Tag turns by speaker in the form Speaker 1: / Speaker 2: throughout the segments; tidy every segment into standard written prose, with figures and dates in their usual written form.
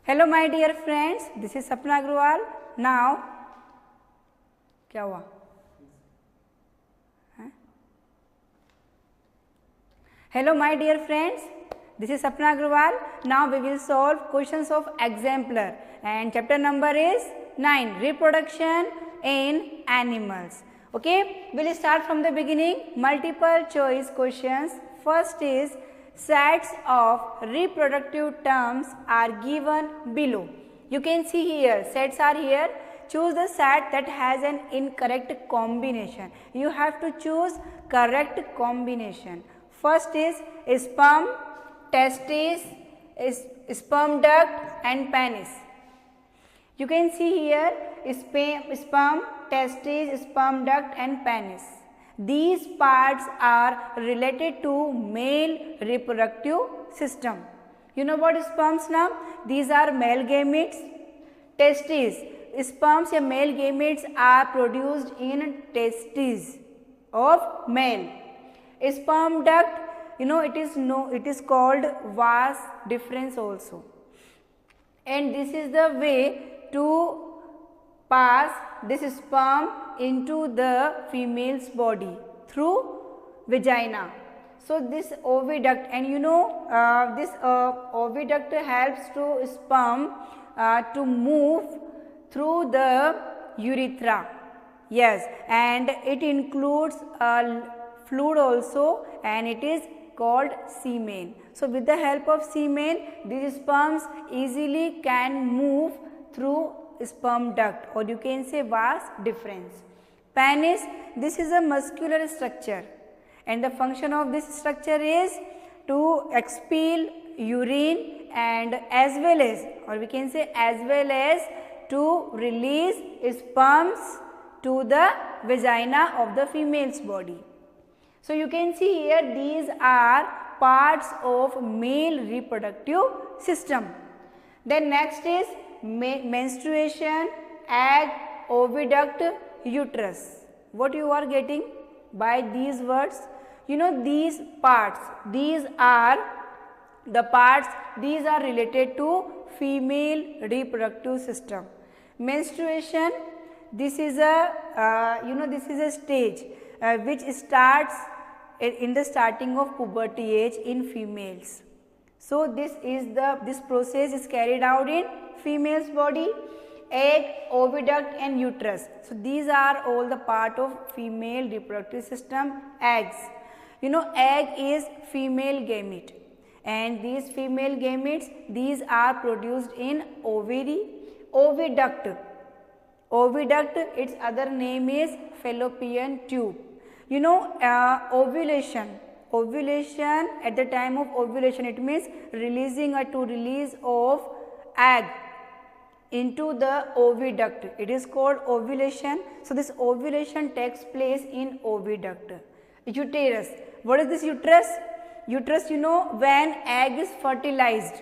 Speaker 1: Hello my dear friends, this is Sapna Agarwal. Now क्या हुआ? Hello my dear friends, this is Sapna Agrawal. Now we will solve questions of exemplar and chapter number is 9, reproduction in animals. Okay, we'll start from the beginning. Multiple choice questions. First is sets of reproductive terms are given below. You can see here sets are here. Choose the set that has an incorrect combination. You have to choose correct combination. First is sperm, testis, sperm duct and penis. You can see here sperm, testis, sperm duct and penis. These parts are related to male reproductive system. You know what sperms now? These are male gametes. Testes, sperms या male gametes are produced in testes of male. Sperm duct, you know, it is called vas deferens also, and this is the way to pass this sperm into the female's body through vagina. So this oviduct, and you know this oviduct helps to sperm to move through the urethra. Yes, and it includes fluid also, and it is called semen. So with the help of semen, these sperms easily can move through sperm duct, or you can say vas deferens. Penis, this is a muscular structure, and the function of this structure is to expel urine and as well as, or we can say as well as to release sperms to the vagina of the female's body. So you can see here these are parts of male reproductive system. Then next is menstruation, egg, oviduct, uterus. What you are getting by these words? You know, these parts, these are the parts, these are related to female reproductive system. Menstruation, this is a this is a stage which starts in the starting of puberty age in females. So this process is carried out in female's body. Egg, oviduct and uterus. So these are all the part of female reproductive system. Eggs, you know, egg is female gamete, and these female gametes, these are produced in ovary. Oviduct, its other name is fallopian tube. You know, ovulation, at the time of ovulation, it means releasing or to release of egg into the oviduct. It is called ovulation. So this ovulation takes place in oviduct. Uterus, what is this uterus? Uterus, you know, when egg is fertilized,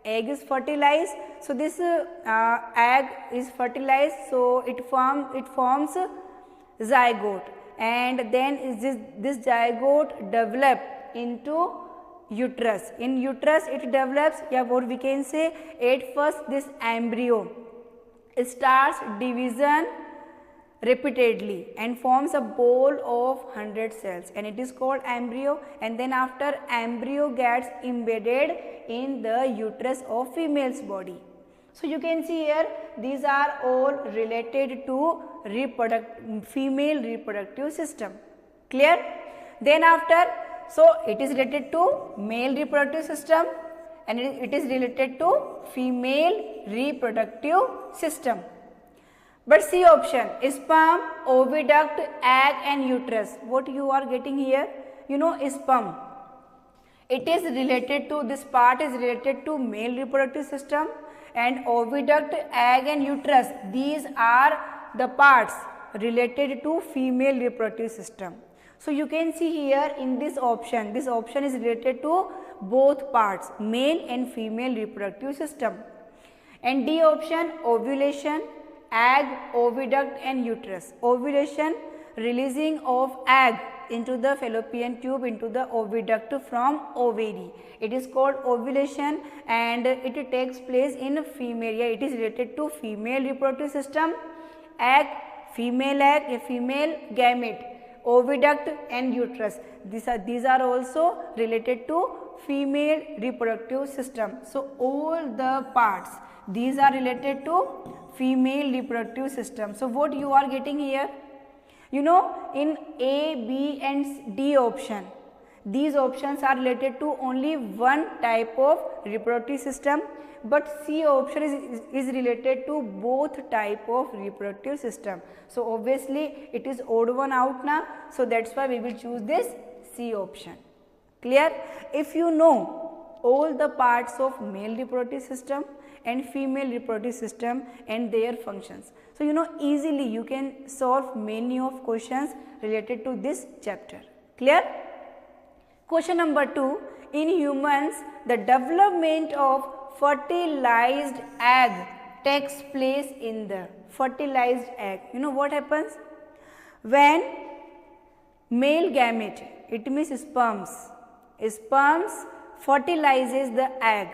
Speaker 1: so this egg is fertilized, so it forms zygote, and then this zygote develop into uterus. In uterus it develops, yeah, what we can say, at first this embryo starts division repeatedly and forms a ball of 100 cells, and it is called embryo. And then after embryo gets embedded in the uterus of female's body. So you can see here these are all related to female reproductive system. Clear? Then after, so it is related to male reproductive system, and it is related to female reproductive system. But C option, sperm, oviduct, egg and uterus. What you are getting here? You know, sperm, it is related to, this part is related to male reproductive system, and oviduct, egg and uterus, these are the parts related to female reproductive system. So you can see here in this option is related to both parts, male and female reproductive system. And D option, ovulation, egg, oviduct and uterus. Ovulation, releasing of egg into the fallopian tube into the oviduct from ovary. It is called ovulation and it takes place in female. Yeah, it is related to female reproductive system. Egg, a female gamete, oviduct and uterus. These are also related to female reproductive system. So all the parts, these are related to female reproductive system. So what you are getting here? You know, in A, B and D option, these options are related to only one type of reproductive system, but C option is related to both type of reproductive system. So obviously it is odd one out now, so that's why we will choose this C option. Clear? If you know all the parts of male reproductive system and female reproductive system and their functions, so you know easily you can solve many of questions related to this chapter. Clear? Question number 2. In humans, the development of fertilized egg takes place in the fertilized egg. You know what happens? When male gamete, it means sperms fertilizes the egg,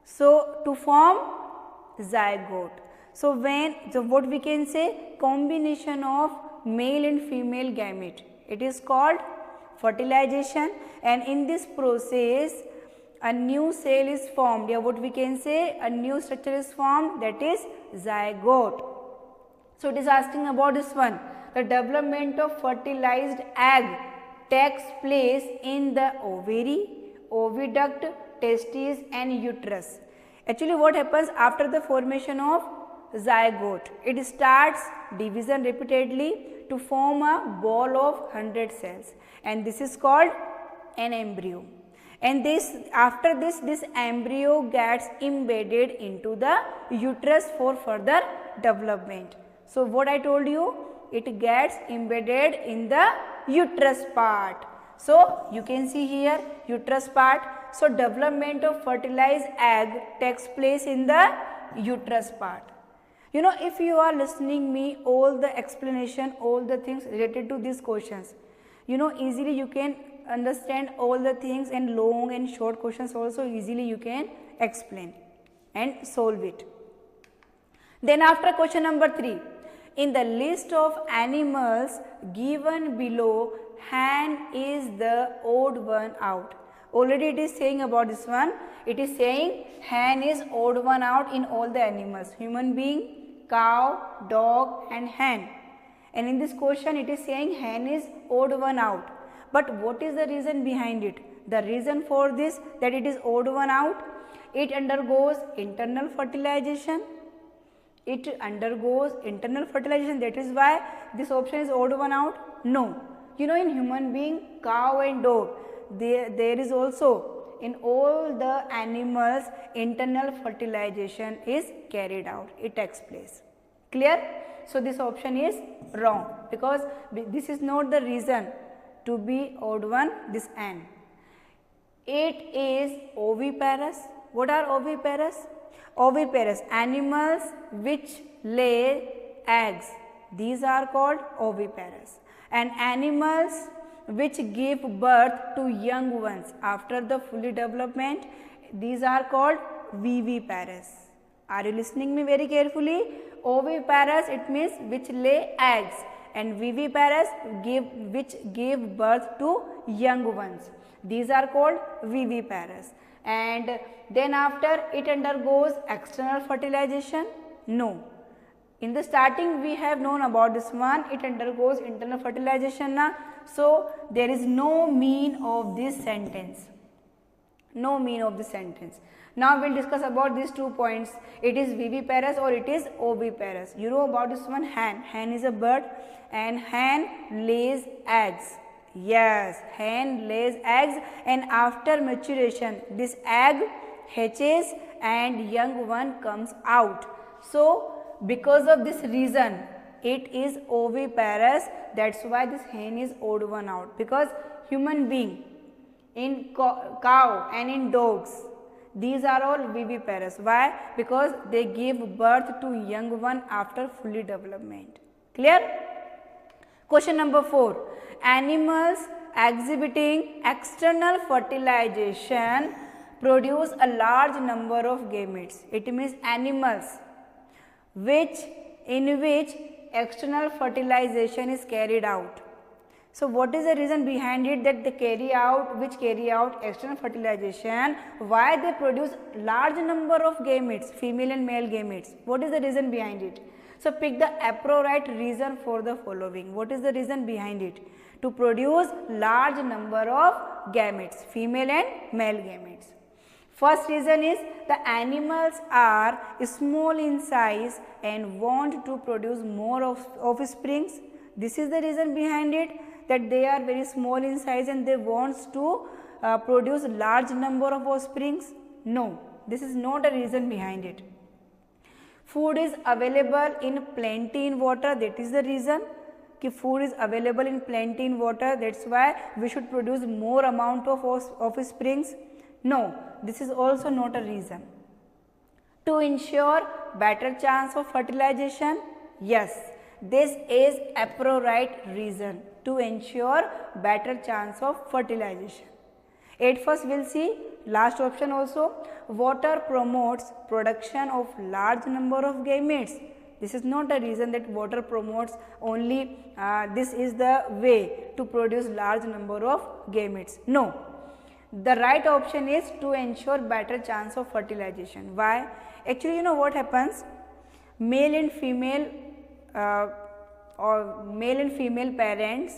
Speaker 1: so to form zygote. So what we can say, combination of male and female gamete, it is called fertilization, and in this process a new cell is formed. Yeah, what we can say, a new structure is formed, that is zygote. So it is asking about this one. The development of fertilized egg takes place in the ovary, oviduct, testes and uterus. Actually what happens after the formation of zygote? It starts division repeatedly to form a ball of 100 cells, and this is called an embryo. And after this embryo gets embedded into the uterus for further development. So what I told you, it gets embedded in the uterus part. So you can see here uterus part. So development of fertilized egg takes place in the uterus part. You know, if you are listening me all the explanation, all the things related to these questions, you know easily you can understand all the things, and long and short questions also easily you can explain and solve it. Then after question number 3, in the list of animals given below, hen is the odd one out. Already it is saying about this one, it is saying hen is odd one out in all the animals, human being, cow, dog and hen. And in this question it is saying hen is odd one out. But what is the reason behind it? The reason for this, that it is odd one out, it undergoes internal fertilization. It undergoes internal fertilization, that is why this option is odd one out? No. You know, in human being, cow and dog, there is also in all the animals internal fertilization is carried out, it takes place. Clear? So this option is wrong, because this is not the reason to be odd one, this N. It is oviparous. What are oviparous? Oviparous, animals which lay eggs, these are called oviparous. And animals which give birth to young ones after the fully development, these are called viviparous. Are you listening me very carefully? Oviparous, it means which lay eggs, and viviparous, which give birth to young ones. These are called viviparous. And then after it undergoes external fertilization? No. In the starting we have known about this one, it undergoes internal fertilization now. So there is no mean of this sentence. No mean of this sentence. Now we will discuss about these 2 points. It is viviparous or it is oviparous. You know about this one, hen. Hen is a bird and hen lays eggs. Yes, hen lays eggs, and after maturation this egg hatches and young one comes out. So because of this reason it is oviparous, that's why this hen is odd one out, because human being, in cow and in dogs, these are all viviparous. Why? Because they give birth to young one after fully development. Clear? Question number 4. animals exhibiting external fertilization produce a large number of gametes. It means animals in which external fertilization is carried out. So what is the reason behind it that they carry out external fertilization? Why they produce large number of gametes, female and male gametes? What is the reason behind it? So pick the appropriate reason for the following. What is the reason behind it? To produce large number of gametes, female and male gametes. First reason is the animals are small in size and want to produce more offsprings. This is the reason behind it, that they are very small in size and they want to produce large number of offsprings. No, this is not a reason behind it. Food is available in plenty in water, that is the reason. Food is available in plenty in water, that's why we should produce more amount of offsprings. No, this is also not a reason. To ensure better chance of fertilization, yes, this is appropriate reason, to ensure better chance of fertilization. At first we will see last option also, water promotes production of large number of gametes. This is not a reason that water promotes only this is the way to produce large number of gametes. No, the right option is to ensure better chance of fertilization. Why? Actually, you know what happens, male and female parents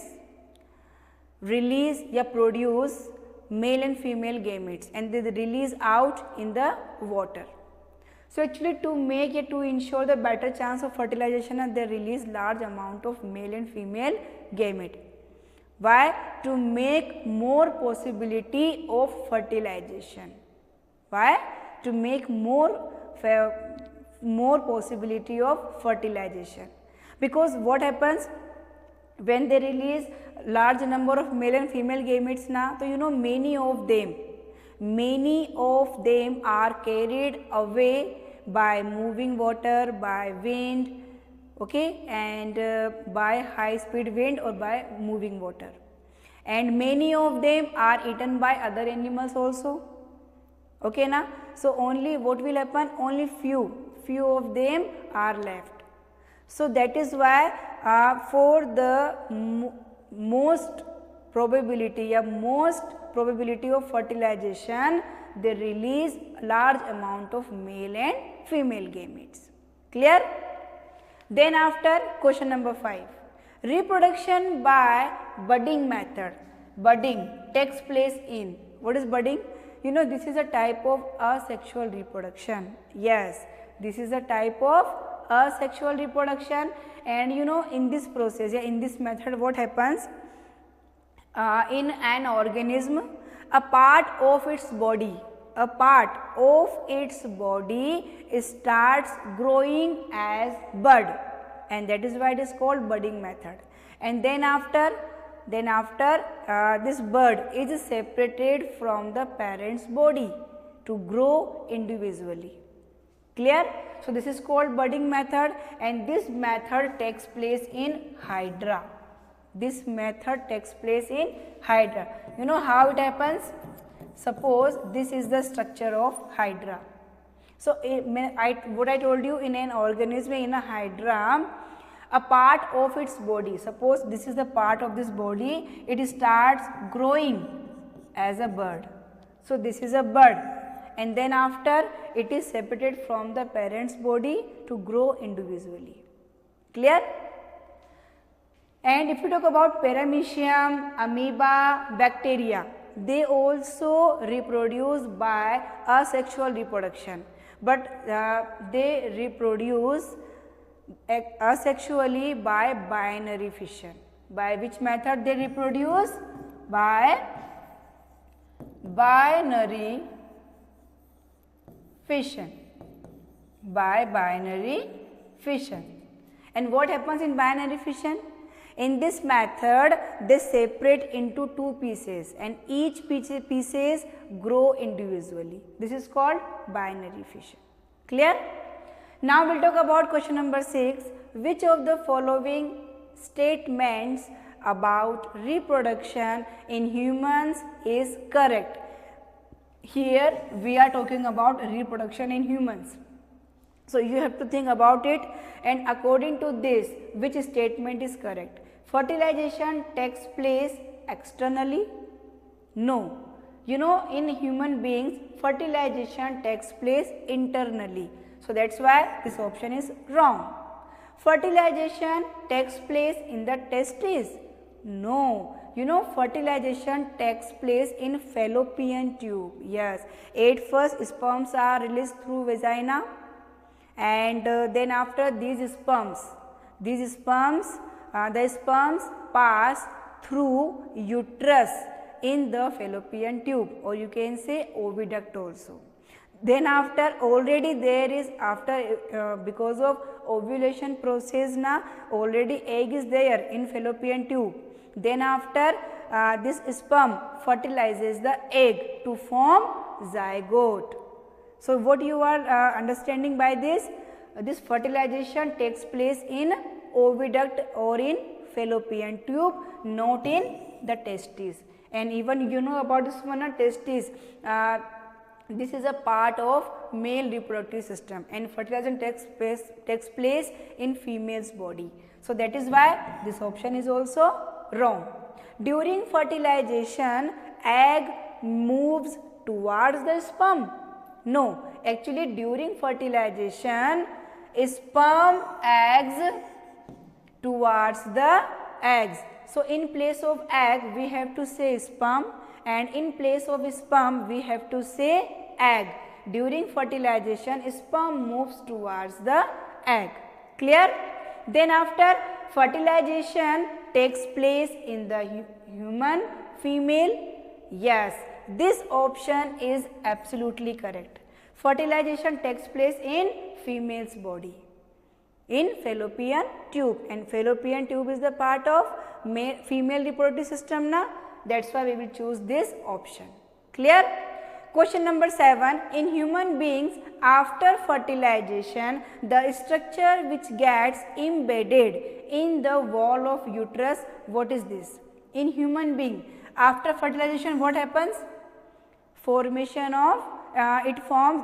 Speaker 1: release or produce male and female gametes and they release out in the water. So actually to ensure the better chance of fertilization, they release large amount of male and female gamete. Why? To make more possibility of fertilization. Why? To make more possibility of fertilization. Because what happens when they release large number of male and female gametes now, so you know many of them are carried away by moving water, by wind, okay, and by high speed wind or by moving water, and many of them are eaten by other animals also, okay na. So only what will happen, only few of them are left. So that is why for the most probability of fertilization, they release large amount of male and female gametes. Clear? Then after question number 5, reproduction by budding method. Budding takes place in, what is budding? You know, this is a type of asexual reproduction. Yes, this is a type of asexual reproduction, and you know in this process, in this method, what happens, in an organism, a part of its body starts growing as bud, and that is why it is called budding method. And then after this bud is separated from the parent's body to grow individually. Clear? So this is called budding method, and this method takes place in hydra. This method takes place in hydra. You know how it happens? Suppose this is the structure of hydra. So what I told you, in an organism, in a hydra, a part of its body, suppose this is the part of this body, it starts growing as a bud. So this is a bud, and then after it is separated from the parent's body to grow individually. Clear? And if you talk about paramecium, amoeba, bacteria, they also reproduce by asexual reproduction, but they reproduce asexually by binary fission. By which method they reproduce? By binary fission. By binary fission. And what happens in binary fission? In this method, they separate into two pieces, and each pieces grow individually. This is called binary fission. Clear? Now we will talk about question number 6. Which of the following statements about reproduction in humans is correct. Here we are talking about reproduction in humans. So you have to think about it, and according to this, which statement is correct? Fertilization takes place externally? No. You know, in human beings, fertilization takes place internally. So that's why this option is wrong. Fertilization takes place in the testes? No. You know, fertilization takes place in fallopian tube. Yes. At first sperms are released through vagina, and then after the sperms pass through uterus in the fallopian tube, or you can say oviduct also. Then after already there is because of ovulation process na, already egg is there in fallopian tube. Then after this sperm fertilizes the egg to form zygote. So what you are understanding by this? This fertilization takes place in oviduct or in fallopian tube, not in the testes. And even you know about this one, testes. This is a part of male reproductive system, and fertilization takes place in female's body. So that is why this option is also wrong. During fertilization, egg moves towards the sperm. No, actually during fertilization, sperm eggs towards the eggs. So in place of egg we have to say sperm, and in place of sperm we have to say egg. During fertilization, sperm moves towards the egg. Clear? Then after fertilization takes place in the human female? Yes, this option is absolutely correct. Fertilization takes place in female's body, in fallopian tube, and fallopian tube is the part of female reproductive system na. That's why we will choose this option. Clear? Question number 7. In human beings, after fertilization, the structure which gets embedded in the wall of uterus, what is this? In human being, after fertilization, what happens? Formation of,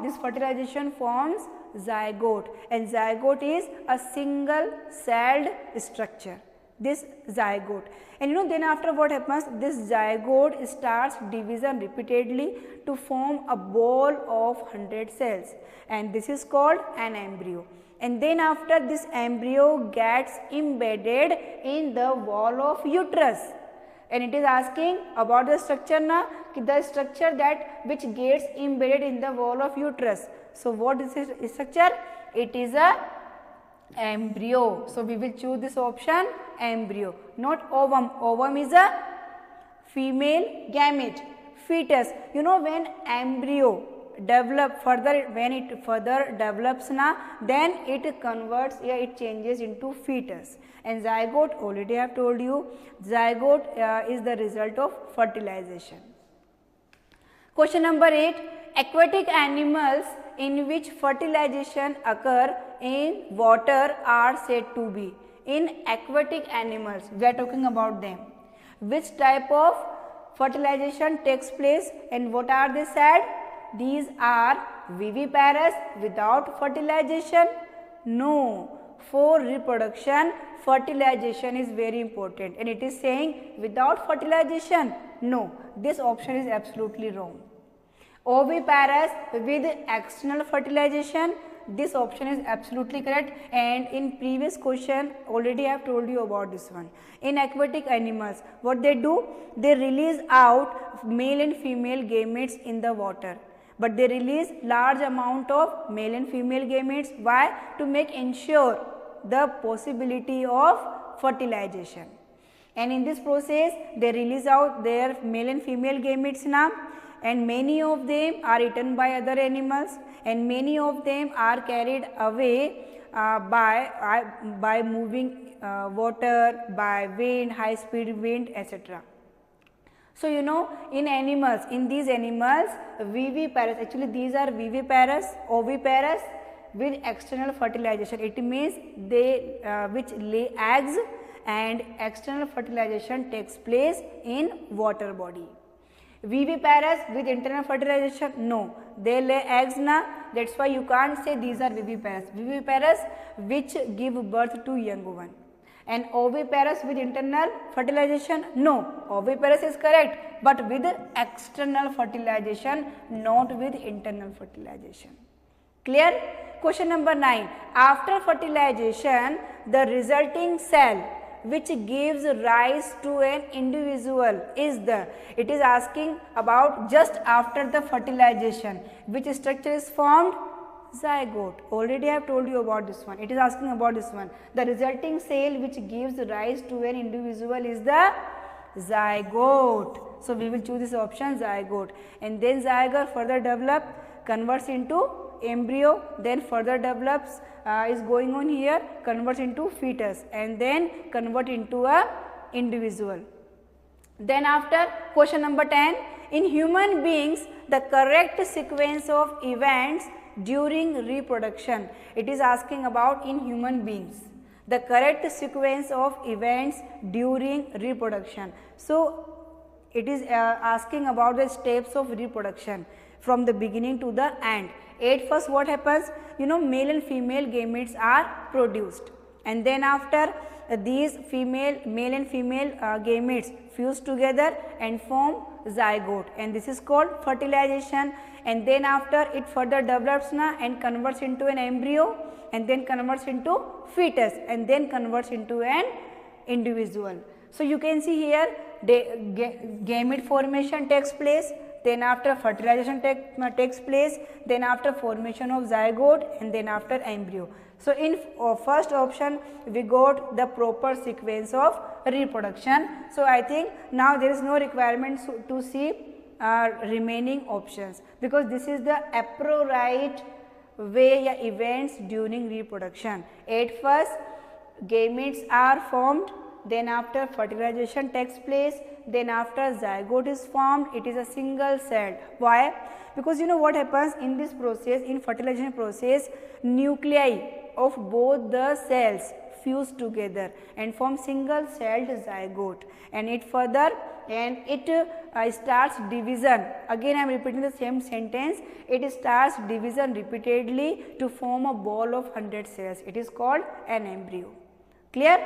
Speaker 1: this fertilization forms zygote, and zygote is a single celled structure, this zygote. And you know, then after what happens, this zygote starts division repeatedly to form a ball of 100 cells, and this is called an embryo. And then after this embryo gets embedded in the wall of uterus, and it is asking about the structure na, the structure that which gets embedded in the wall of uterus. So what is this structure? It is a embryo. So we will choose this option, embryo, not ovum. Ovum is a female gamete. Fetus, you know, when embryo when it further develops na, then it converts, it changes into fetus. And zygote, already I have told you, zygote is the result of fertilization. Question number 8. Aquatic animals in which fertilization occur in water are said to be. In aquatic animals, we are talking about them. Which type of fertilization takes place, and what are they said? These are viviparous without fertilization? No. For reproduction, fertilization is very important, and it is saying without fertilization? No. This option is absolutely wrong. Oviparous with external fertilization? This option is absolutely correct, and in previous question already I have told you about this one. In aquatic animals, what they do? They release out male and female gametes in the water, but they release large amount of male and female gametes. Why? To make ensure the possibility of fertilization. And in this process they release out their male and female gametes now, and many of them are eaten by other animals, and many of them are carried away by moving water, by wind, high speed wind, etc. So you know, in animals, in these animals, viviparous, actually these are viviparous, oviparous with external fertilization. It means they which lay eggs, and external fertilization takes place in water body. Viviparous with internal fertilization? No, they lay eggs na, that's why you can't say these are viviparous. Viviparous which give birth to young one. And oviparous with internal fertilization? No, oviparous is correct, but with external fertilization, not with internal fertilization. Clear? Question number 9. After fertilization, the resulting cell which gives rise to an individual is the, it is asking about just after the fertilization, which structure is formed? Zygote. Already I have told you about this one. It is asking about this one. The resulting cell which gives rise to an individual is the zygote. So we will choose this option, zygote. And then zygote further develop, converts into embryo, then further develops, is going on here, converts into fetus, and then convert into a individual. Then after, question number 10, in human beings, the correct sequence of events during reproduction. It is asking about in human beings, the correct sequence of events during reproduction. So it is asking about the steps of reproduction from the beginning to the end. At first what happens, you know, male and female gametes are produced, and then after these male and female gametes fuse together and form zygote, and this is called fertilization. And then after it further develops and converts into an embryo, and then converts into fetus, and then converts into an individual. So you can see here gamete formation takes place, then after fertilization takes place, then after formation of zygote, and then after embryo. So in first option we got the proper sequence of reproduction. So I think now there is no requirement to see remaining options, because this is the appropriate way events during reproduction. At first gametes are formed, then after fertilization takes place, then after zygote is formed, it is a single cell. Why? Because you know what happens in this process, in fertilization process, nuclei of both the cells fuse together and form single celled zygote, and it further starts division. Again I am repeating the same sentence, it starts division repeatedly to form a ball of 100 cells. It is called an embryo. Clear?